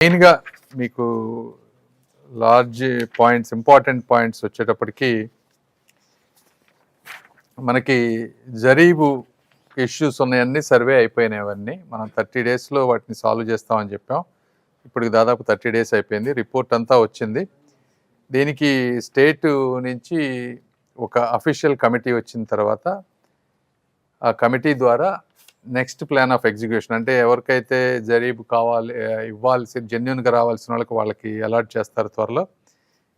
మెయిన్గా మీకు large points, important points వచ్చేటప్పటికి మనకి జరీబు ఇష్యూస్ ఉన్నాయన్నీ సర్వే అయిపోయినాయి. అవన్నీ మనం 30 డేస్లో వాటిని సాల్వ్ చేస్తామని చెప్పాం. ఇప్పటికి దాదాపు 30 డేస్ అయిపోయింది. రిపోర్ట్ అంతా వచ్చింది. దీనికి స్టేట్ నుంచి ఒక అఫీషియల్ కమిటీ వచ్చిన తర్వాత ఆ కమిటీ ద్వారా నెక్స్ట్ ప్లాన్ ఆఫ్ ఎగ్జిక్యూషన్, అంటే ఎవరికైతే జరీబు కావాలి, ఇవ్వాల్సి జెన్యున్గా రావాల్సిన వాళ్ళకి అలాట్ చేస్తారు త్వరలో.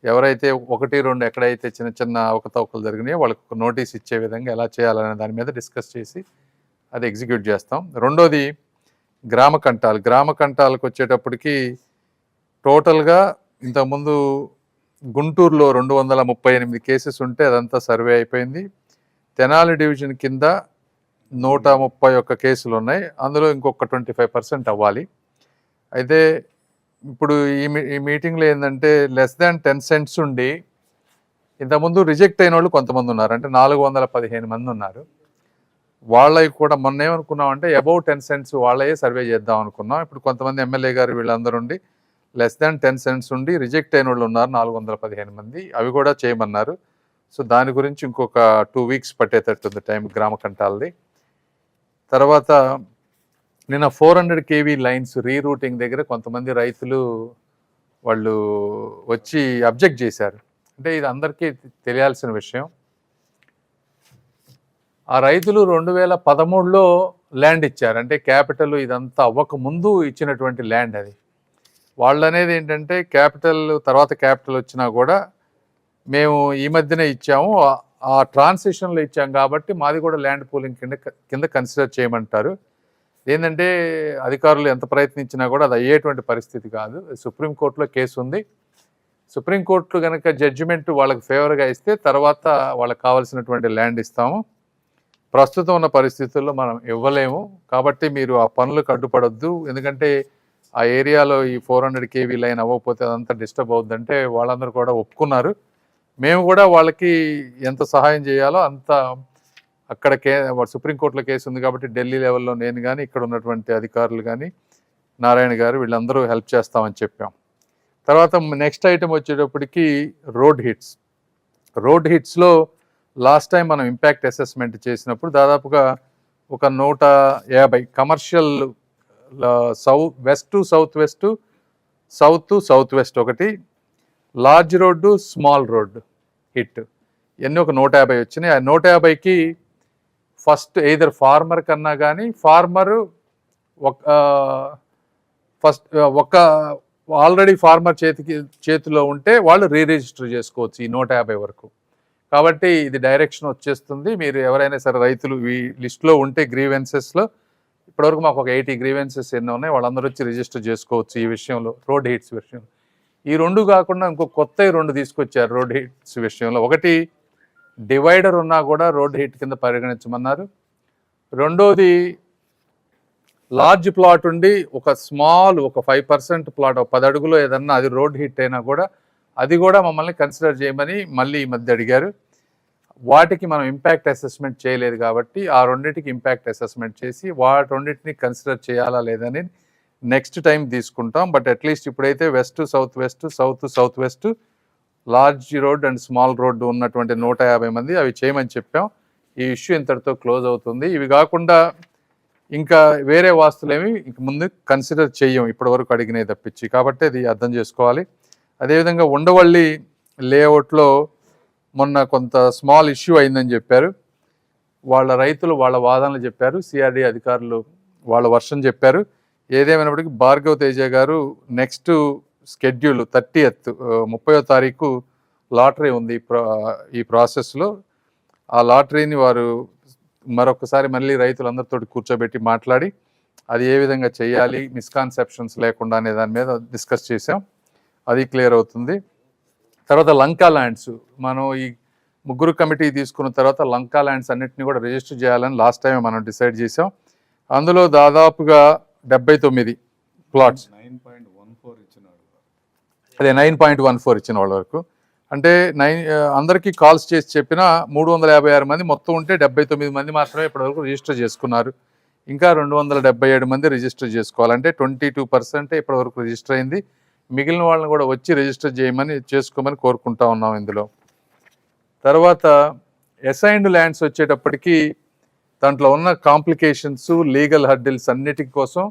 ఎవరైతే 1-2 ఎక్కడైతే చిన్న చిన్న అవకతవకలు జరిగినాయో వాళ్ళకి ఒక నోటీస్ ఇచ్చే విధంగా ఎలా చేయాలనే దాని మీద డిస్కస్ చేసి అది ఎగ్జిక్యూట్ చేస్తాం. రెండోది గ్రామ కంటాలు. గ్రామ కంటాలకు వచ్చేటప్పటికి టోటల్గా ఇంతకుముందు గుంటూరులో 238 కేసెస్ ఉంటే అదంతా సర్వే అయిపోయింది. తెనాలి డివిజన్ కింద 131 కేసులు ఉన్నాయి. అందులో ఇంకొక 25% అవ్వాలి. అయితే ఇప్పుడు ఈ మీటింగ్లో ఏంటంటే లెస్ దాన్ 10 సెంట్స్ ఉండి ఇంతకుముందు రిజెక్ట్ అయిన వాళ్ళు కొంతమంది ఉన్నారు, అంటే 415 మంది ఉన్నారు. వాళ్ళవి కూడా మొన్న ఏమనుకున్నామంటే అబౌవ్ 10 సెంట్స్ వాళ్ళే సర్వే చేద్దాం అనుకున్నాం. ఇప్పుడు కొంతమంది ఎమ్మెల్యే గారు వీళ్ళందరూ ఉండి లెస్ దాన్ 10 సెంట్స్ ఉండి రిజెక్ట్ అయిన వాళ్ళు ఉన్నారు 415 మంది, అవి కూడా చేయమన్నారు. సో దాని గురించి ఇంకొక 2 వీక్స్ పట్టేటట్టుంది టైం గ్రామ కంటాలది. తర్వాత నిన్న 400 kV లైన్స్ రీరూటింగ్ దగ్గర కొంతమంది రైతులు వాళ్ళు వచ్చి అబ్జెక్ట్ చేశారు. అంటే ఇది అందరికీ తెలియాల్సిన విషయం. ఆ రైతులు 2013లో ల్యాండ్ ఇచ్చారు, అంటే క్యాపిటల్ ఇదంతా అవ్వక ముందు ఇచ్చినటువంటి ల్యాండ్ అది. వాళ్ళు అనేది ఏంటంటే తర్వాత క్యాపిటల్ వచ్చినా కూడా మేము ఈ మధ్యనే ఇచ్చాము, ఆ ట్రాన్సిషన్లో ఇచ్చాం కాబట్టి మాది కూడా ల్యాండ్ పూలింగ్ కింద కన్సిడర్ చేయమంటారు. ఏంటంటే అధికారులు ఎంత ప్రయత్నించినా కూడా అది అయ్యేటువంటి పరిస్థితి కాదు. సుప్రీంకోర్టులో కేసు ఉంది. సుప్రీంకోర్టు కనుక జడ్జిమెంట్ వాళ్ళకి ఫేవర్గా ఇస్తే తర్వాత వాళ్ళకి కావాల్సినటువంటి ల్యాండ్ ఇస్తాము. ప్రస్తుతం ఉన్న పరిస్థితుల్లో మనం ఇవ్వలేము. కాబట్టి మీరు ఆ పనులకు అడ్డుపడొద్దు. ఎందుకంటే ఆ ఏరియాలో ఈ 400 kV లైన్ అవ్వకపోతే అదంతా డిస్టర్బ్ అవుద్దంటే వాళ్ళందరూ కూడా ఒప్పుకున్నారు. మేము కూడా వాళ్ళకి ఎంత సహాయం చేయాలో అంత, అక్కడ సుప్రీంకోర్టులో కేసు ఉంది కాబట్టి ఢిల్లీ లెవెల్లో నేను కానీ ఇక్కడ ఉన్నటువంటి అధికారులు కానీ నారాయణ గారు వీళ్ళందరూ హెల్ప్ చేస్తామని చెప్పాం. తర్వాత నెక్స్ట్ ఐటమ్ వచ్చేటప్పటికి రోడ్ హిట్స్లో లాస్ట్ టైం మనం ఇంపాక్ట్ అసెస్మెంట్ చేసినప్పుడు దాదాపుగా ఒక 150 commercial west to south west, south to south west ఒకటి, large road, small road hit ఇవన్నీ ఒక 150 వచ్చినాయి. ఆ 150కి ఫస్ట్ ఎయిదర్ ఫార్మర్ కన్నా కానీ ఒక ఆల్రెడీ ఫార్మర్ చేతిలో ఉంటే వాళ్ళు రిజిస్టర్ చేసుకోవచ్చు ఈ 150 వరకు. కాబట్టి ఇది డైరెక్షన్ వచ్చేస్తుంది. మీరు ఎవరైనా సరే రైతులు ఈ లిస్ట్లో ఉంటే గ్రీవెన్సెస్లో ఇప్పటివరకు మాకు ఒక 80 గ్రీవెన్సెస్ ఎన్నో ఉన్నాయి, వాళ్ళందరూ వచ్చి రిజిస్టర్ చేసుకోవచ్చు ఈ విషయంలో, రోడ్ హిట్స్ విషయంలో. ఈ 2 కాకుండా ఇంకో కొత్త 2 తీసుకొచ్చారు రోడ్ హిట్స్ విషయంలో. ఒకటి డివైడర్ ఉన్నా కూడా రోడ్ హిట్ కింద పరిగణించమన్నారు. రెండోది లార్జ్ ప్లాట్ ఉండి ఒక 5% ప్లాట్ 10 అడుగులో ఏదన్నా అది రోడ్ హిట్ అయినా కూడా అది కూడా మమ్మల్ని కన్సిడర్ చేయమని మళ్ళీ ఈ మధ్య అడిగారు. వాటికి మనం ఇంపాక్ట్ అసెస్మెంట్ చేయలేదు కాబట్టి ఆ రెండింటికి ఇంపాక్ట్ అసెస్మెంట్ చేసి వాటి రెండింటిని కన్సిడర్ చేయాలా లేదని నెక్స్ట్ టైం తీసుకుంటాం. బట్ అట్లీస్ట్ ఇప్పుడైతే west south west, south south west, large road and small road ఉన్నటువంటి 150 మంది అవి చేయమని చెప్పాం. ఈ ఇష్యూ ఇంతటితో క్లోజ్ అవుతుంది. ఇవి కాకుండా ఇంకా వేరే వాస్తులేమి ఇంక ముందు కన్సిడర్ చెయ్యం ఇప్పటివరకు అడిగినవి తప్పించి, కాబట్టి అది అర్థం చేసుకోవాలి. అదేవిధంగా ఉండవల్లి లేఅవుట్లో మొన్న కొంత స్మాల్ ఇష్యూ అయిందని చెప్పారు. వాళ్ళ రైతులు వాళ్ళ వాదనలు చెప్పారు, సిఆర్డీ అధికారులు వాళ్ళ వర్షం చెప్పారు. ఏదేమైనప్పటికీ భార్గవ్ తేజ గారు నెక్స్ట్ షెడ్యూల్ 30వ తారీఖు లాటరీ ఉంది ఈ ప్రాసెస్లో. ఆ లాటరీని వారు మరొకసారి మళ్ళీ రైతులందరితో కూర్చోబెట్టి మాట్లాడి అది ఏ విధంగా చేయాలి, మిస్కాన్సెప్షన్స్ లేకుండా అనే దాని మీద డిస్కస్ చేసాం. అది క్లియర్ అవుతుంది. తర్వాత లంకా ల్యాండ్స్ మనం ఈ 3 కమిటీ తీసుకున్న తర్వాత లంకా ల్యాండ్స్ అన్నింటినీ కూడా రిజిస్టర్ చేయాలని లాస్ట్ టైం మనం డిసైడ్ చేసాం. అందులో దాదాపుగా 79 ప్లాట్స్, 9.14 ఇచ్చిన వాళ్ళ వరకు, అంటే అందరికీ కాల్స్ చేసి చెప్పిన 356 మంది మొత్తం ఉంటే 79 మంది మాత్రమే ఇప్పటివరకు రిజిస్టర్ చేసుకున్నారు. ఇంకా 277 మంది రిజిస్టర్ చేసుకోవాలంటే 22% ఇప్పటివరకు రిజిస్టర్ అయింది. మిగిలిన వాళ్ళని కూడా వచ్చి రిజిస్టర్ చేసుకోమని కోరుకుంటా ఉన్నాం ఇందులో. తర్వాత అసైన్డ్ ల్యాండ్స్ వచ్చేటప్పటికి దాంట్లో ఉన్న కాంప్లికేషన్స్, లీగల్ హర్డిల్స్ అన్నిటి కోసం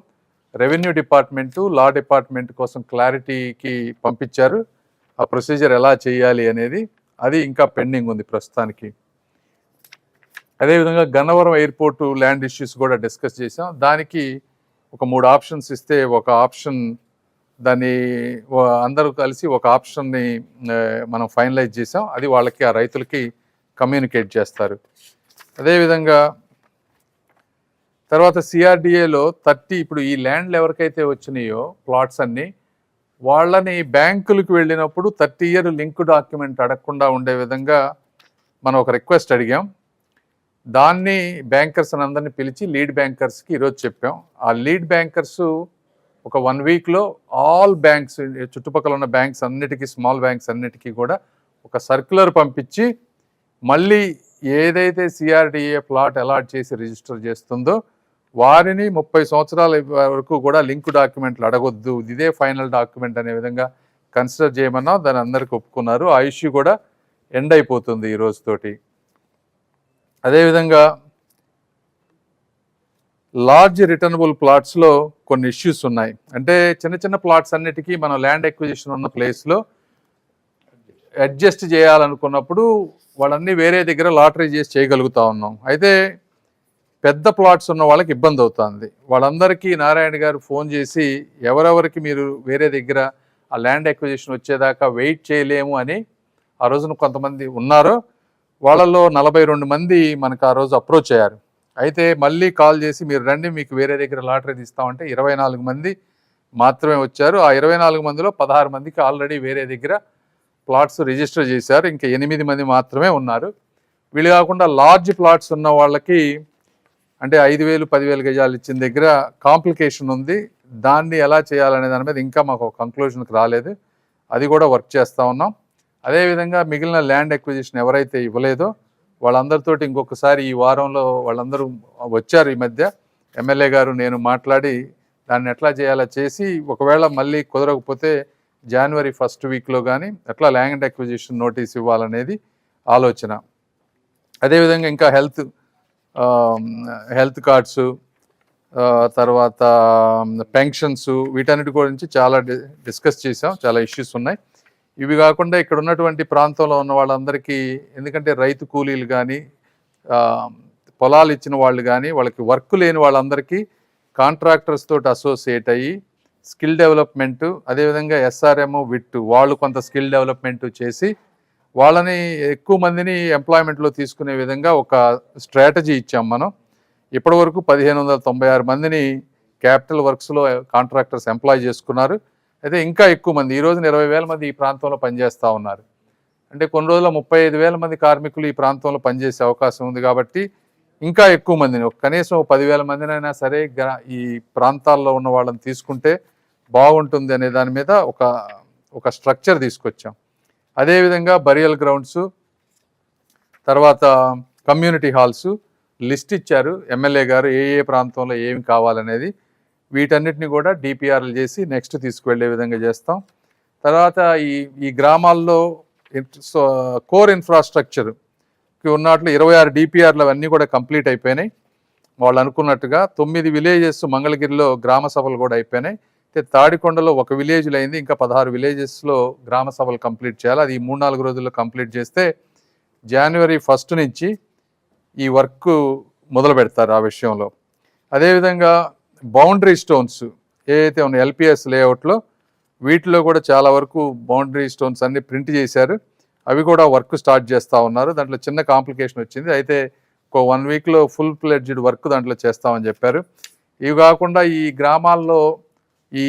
రెవెన్యూ డిపార్ట్మెంటు, లా డిపార్ట్మెంట్ కోసం క్లారిటీకి పంపించారు. ఆ ప్రొసీజర్ ఎలా చేయాలి అనేది అది ఇంకా పెండింగ్ ఉంది ప్రస్తుతానికి. అదేవిధంగా గన్నవరం ఎయిర్పోర్టు ల్యాండ్ ఇష్యూస్ కూడా డిస్కస్ చేసాం. దానికి ఒక 3 ఆప్షన్స్ ఇస్తే ఒక ఆప్షన్ దాన్ని అందరూ కలిసి ఒక ఆప్షన్ని మనం ఫైనలైజ్ చేసాం. అది వాళ్ళకి ఆ రైతులకి కమ్యూనికేట్ చేస్తారు. అదేవిధంగా తర్వాత సిఆర్డిఏలో 30 ఇప్పుడు ఈ ల్యాండ్లు ఎవరికైతే వచ్చినాయో ప్లాట్స్ అన్నీ వాళ్ళని బ్యాంకులకు వెళ్ళినప్పుడు 30 ఇయర్ లింక్ డాక్యుమెంట్ అడగకుండా ఉండే విధంగా మనం ఒక రిక్వెస్ట్ అడిగాం. దాన్ని బ్యాంకర్స్ అందరినీ పిలిచి లీడ్ బ్యాంకర్స్కి ఈరోజు చెప్పాం. ఆ లీడ్ బ్యాంకర్స్ ఒక 1 వీక్లో ఆల్ బ్యాంక్స్, చుట్టుపక్కల ఉన్న బ్యాంక్స్ అన్నిటికీ, స్మాల్ బ్యాంక్స్ అన్నిటికీ కూడా ఒక సర్క్యులర్ పంపించి మళ్ళీ ఏదైతే సిఆర్డిఏ ప్లాట్ అలాట్ చేసి రిజిస్టర్ చేస్తుందో వారిని 30 సంవత్సరాల వరకు కూడా లింక్ డాక్యుమెంట్లు అడగొద్దు, ఇదే ఫైనల్ డాక్యుమెంట్ అనే విధంగా కన్సిడర్ చేయమన్నా దాన్ని అందరికి ఒప్పుకున్నారు. ఆ ఇష్యూ కూడా ఎండ్ అయిపోతుంది ఈ రోజుతోటి. అదేవిధంగా లార్జ్ రిటర్నబుల్ ప్లాట్స్లో కొన్ని ఇష్యూస్ ఉన్నాయి. అంటే చిన్న చిన్న ప్లాట్స్ అన్నిటికీ మనం ల్యాండ్ ఎక్విజిషన్ ఉన్న ప్లేస్లో అడ్జస్ట్ చేయాలనుకున్నప్పుడు వాళ్ళన్నీ వేరే దగ్గర లాటరీ చేసి చేయగలుగుతా ఉన్నాం. అయితే పెద్ద ప్లాట్స్ ఉన్న వాళ్ళకి ఇబ్బంది అవుతుంది. వాళ్ళందరికీ నారాయణ గారు ఫోన్ చేసి ఎవరెవరికి మీరు వేరే దగ్గర ఆ ల్యాండ్ ఎక్విజిషన్ వచ్చేదాకా వెయిట్ చేయలేము అని ఆ రోజున కొంతమంది ఉన్నారో వాళ్ళలో 42 మంది మనకు ఆ రోజు అప్రోచ్ అయ్యారు. అయితే మళ్ళీ కాల్ చేసి మీరు రండి, మీకు వేరే దగ్గర లాటరీ తీస్తామంటే 24 మంది మాత్రమే వచ్చారు. ఆ 24 మందిలో 16 మందికి ఆల్రెడీ వేరే దగ్గర ప్లాట్స్ రిజిస్టర్ చేశారు. ఇంకా 8 మంది మాత్రమే ఉన్నారు. వీళ్ళు కాకుండా లార్జ్ ప్లాట్స్ ఉన్న వాళ్ళకి అంటే 5,000, 10,000 గజాలు ఇచ్చిన దగ్గర కాంప్లికేషన్ ఉంది. దాన్ని ఎలా చేయాలనే దాని మీద ఇంకా మాకు కంక్లూజన్కి రాలేదు. అది కూడా వర్క్ చేస్తూ ఉన్నాం. అదేవిధంగా మిగిలిన ల్యాండ్ ఎక్విజిషన్ ఎవరైతే ఇవ్వలేదో వాళ్ళందరితోటి ఇంకొకసారి ఈ వారంలో వాళ్ళందరూ వచ్చారు. ఈ మధ్య ఎమ్మెల్యే గారు నేను మాట్లాడి దాన్ని ఎట్లా చేయాలో చేసి ఒకవేళ మళ్ళీ కుదరకపోతే జనవరి 1st వీక్లో కానీ ఎట్లా ల్యాండ్ ఎక్విజిషన్ నోటీస్ ఇవ్వాలనేది ఆలోచన. అదేవిధంగా ఇంకా హెల్త్ కార్డ్స్, తర్వాత పెన్షన్స్, వీటన్నిటి గురించి చాలా డిస్కస్ చేసాం. చాలా ఇష్యూస్ ఉన్నాయి. ఇవి కాకుండా ఇక్కడ ఉన్నటువంటి ప్రాంతంలో ఉన్న వాళ్ళందరికీ, ఎందుకంటే రైతు కూలీలు కానీ పొలాలు ఇచ్చిన వాళ్ళు కానీ వాళ్ళకి వర్క్ లేని వాళ్ళందరికీ కాంట్రాక్టర్స్ తోటి అసోసియేట్ అయ్యి స్కిల్ డెవలప్మెంటు, అదేవిధంగా SRM, విట్ వాళ్ళు కొంత స్కిల్ డెవలప్మెంట్ చేసి వాళ్ళని ఎక్కువ మందిని ఎంప్లాయ్మెంట్లో తీసుకునే విధంగా ఒక స్ట్రాటజీ ఇచ్చాం మనం. ఇప్పటి వరకు 1,596 మందిని క్యాపిటల్ వర్క్స్లో కాంట్రాక్టర్స్ ఎంప్లాయ్ చేసుకున్నారు. అయితే ఇంకా ఎక్కువ మంది, ఈ రోజున 20,000 మంది ఈ ప్రాంతంలో పనిచేస్తూ ఉన్నారు. అంటే కొన్ని రోజుల్లో 35,000 మంది కార్మికులు ఈ ప్రాంతంలో పనిచేసే అవకాశం ఉంది. కాబట్టి ఇంకా ఎక్కువ మందిని, కనీసం 10,000 మందినైనా సరే ఈ ప్రాంతాల్లో ఉన్న వాళ్ళని తీసుకుంటే బాగుంటుంది అనే దాని మీద ఒక స్ట్రక్చర్ తీసుకొచ్చాం. అదేవిధంగా బరియల్ గ్రౌండ్స్, తర్వాత కమ్యూనిటీ హాల్స్ లిస్ట్ ఇచ్చారు ఎమ్మెల్యే గారు, ఏ ప్రాంతంలో ఏమి కావాలనేది. వీటన్నిటిని కూడా డిపిఆర్లు చేసి నెక్స్ట్ తీసుకువెళ్ళే విధంగా చేస్తాం. తర్వాత ఈ గ్రామాల్లో కోర్ ఇన్ఫ్రాస్ట్రక్చర్కి ఉన్నట్లు 26 డిపిఆర్లు అవన్నీ కూడా కంప్లీట్ అయిపోయినాయి. వాళ్ళు అనుకున్నట్టుగా 9 విలేజెస్ మంగళగిరిలో గ్రామ సభలు కూడా అయిపోయినాయి. అయితే తాడికొండలో ఒక విలేజ్లో అయింది. ఇంకా 16 విలేజెస్లో గ్రామ సభలు కంప్లీట్ చేయాలి. అది 3-4 రోజుల్లో కంప్లీట్ చేస్తే జనవరి 1 నుంచి ఈ వర్క్ మొదలు పెడతారు ఆ విషయంలో. అదేవిధంగా బౌండరీ స్టోన్స్ ఏదైతే ఉన్నాయి LPS లేఅవుట్లో, వీటిలో కూడా చాలా వరకు బౌండరీ స్టోన్స్ అన్ని ప్రింట్ చేశారు. అవి కూడా వర్క్ స్టార్ట్ చేస్తూ ఉన్నారు. దాంట్లో చిన్న కాంప్లికేషన్ వచ్చింది. అయితే ఒక 1 వీక్లో ఫుల్ ఫ్లెడ్జ్డ్ వర్క్ దాంట్లో చేస్తామని చెప్పారు. ఇవి కాకుండా ఈ గ్రామాల్లో ఈ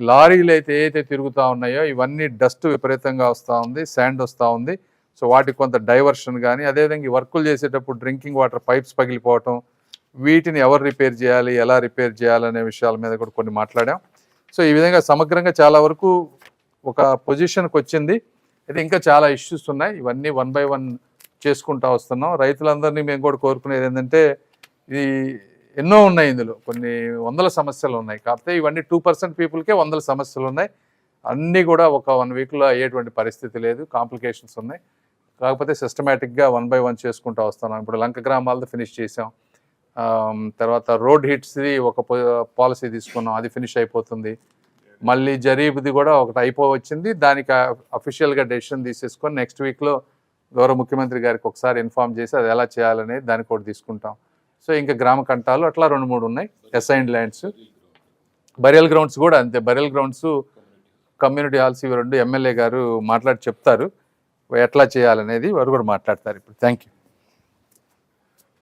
లారీలు ఏదైతే తిరుగుతూ ఉన్నాయో ఇవన్నీ డస్ట్ విపరీతంగా వస్తూ ఉంది, శాండ్ వస్తూ ఉంది. సో వాటికి కొంత డైవర్షన్ కానీ, అదేవిధంగా ఈ వర్కులు చేసేటప్పుడు డ్రింకింగ్ వాటర్ పైప్స్ పగిలిపోవటం, వీటిని ఎవరు రిపేర్ చేయాలి, ఎలా రిపేర్ చేయాలనే విషయాల మీద కూడా కొన్ని మాట్లాడాం. సో ఈ విధంగా సమగ్రంగా చాలా వరకు ఒక పొజిషన్కి వచ్చింది. అయితే ఇంకా చాలా ఇష్యూస్ ఉన్నాయి. ఇవన్నీ 1 by 1 చేసుకుంటూ వస్తున్నాం. రైతులందరినీ మేము కూడా కోరుకునేది ఏంటంటే, ఇది ఎన్నో ఉన్నాయి ఇందులో, కొన్ని వందల సమస్యలు ఉన్నాయి. కాకపోతే ఇవన్నీ 2% పీపుల్కే వందల సమస్యలు ఉన్నాయి. అన్నీ కూడా ఒక 1 వీక్లో అయ్యేటువంటి పరిస్థితి లేదు, కాంప్లికేషన్స్ ఉన్నాయి. కాకపోతే సిస్టమేటిక్గా 1 by 1 చేసుకుంటూ వస్తున్నాం. ఇప్పుడు లంక గ్రామాలది ఫినిష్ చేసాం, తర్వాత రోడ్ హిట్స్ది ఒక పాలసీ తీసుకున్నాం, అది ఫినిష్ అయిపోతుంది. మళ్ళీ జరీబ్ది కూడా ఒకటి అయిపోవచ్చింది, దానికి అఫీషియల్గా డెసిషన్ తీసేసుకొని నెక్స్ట్ వీక్లో గౌరవ ముఖ్యమంత్రి గారికి ఒకసారి ఇన్ఫార్మ్ చేసి అది ఎలా చేయాలనేది దానికి కూడా తీసుకుంటాం. సో ఇంకా గ్రామ కంటాలు అట్లా 2-3 ఉన్నాయి అసైన్డ్ ల్యాండ్స్. బరియల్ గ్రౌండ్స్ కూడా అంతే, బరియల్ గ్రౌండ్స్ కమ్యూనిటీ హాల్స్ ఇవి 2 ఎమ్మెల్యే గారు మాట్లాడి చెప్తారు ఎట్లా చేయాలనేది, వారు కూడా మాట్లాడతారు ఇప్పుడు. Thank you.